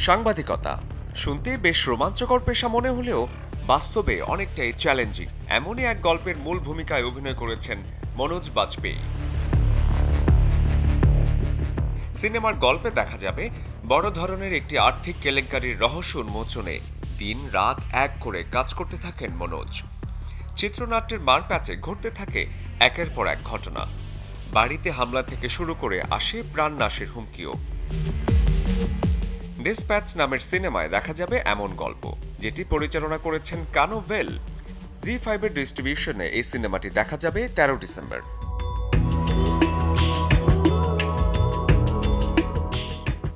সাংবাদিকতা শুনতে বেশ রোমাঞ্চকর পেশা মনে হলেও বাস্তবে অনেকটাই চ্যালেঞ্জিং। এমনই এক গল্পের মূল ভূমিকায় অভিনয় করেছেন মনোজ বাজপেয়ী। সিনেমার গল্পে দেখা যাবে বড় ধরনের একটি আর্থিক কেলেঙ্কারির রহস্য উন্মোচনে দিন রাত এক করে কাজ করতে থাকেন মনোজ। চিত্রনাট্যের মারপ্যাচে ঘটতে থাকে একের পর এক ঘটনা। বাড়িতে হামলা থেকে শুরু করে আসে প্রাণনাশের হুমকিও। ডিসপ্যাচ নামের সিনেমায় দেখা যাবে এমন গল্প, যেটি পরিচালনা করেছেন কানো ওয়েল। জি5 এর ডিস্ট্রিবিউশনে এই সিনেমাটি দেখা যাবে 13 ডিসেম্বর।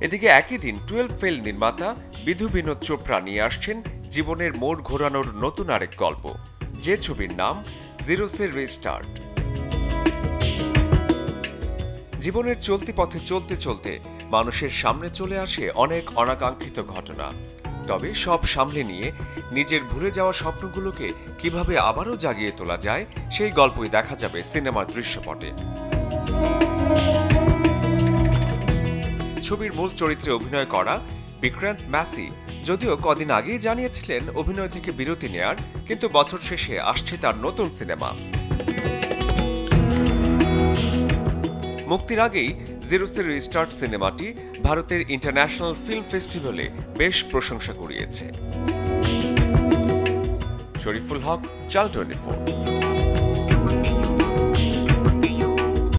এদিকে একই দিন 12 ফেল নির্মাতা বিধু বিনোদ চোপড়া নিয়ে আসছেন জীবনের মোড় ঘোরানোর নতুন আরেক গল্প, যে ছবির নাম জিরোসের রিস্টার্ট। জীবনের চলতি পথে চলতে চলতে মানুষের সামনে চলে আসে অনেক অনাকাঙ্ক্ষিত ঘটনা। তবে সব সামলে নিয়ে নিজের ভুলে যাওয়া স্বপ্নগুলোকে কিভাবে আবারও জাগিয়ে তোলা যায়, সেই গল্পই দেখা যাবে সিনেমার দৃশ্যপটে। ছবির মূল চরিত্রে অভিনয় করা বিক্রান্ত ম্যাসি যদিও কদিন আগেই জানিয়েছিলেন অভিনয় থেকে বিরতি নেয়ার, কিন্তু বছর শেষে আসছে তার নতুন সিনেমা। মুক্তির আগেই জিরোসের রিস্টার্ট সিনেমাটি ভারতের ইন্টারন্যাশনাল ফিল্ম ফেস্টিভ্যালে বেশ প্রশংসা কুড়িয়েছে। শরীফুল হক, চ্যানেল 24।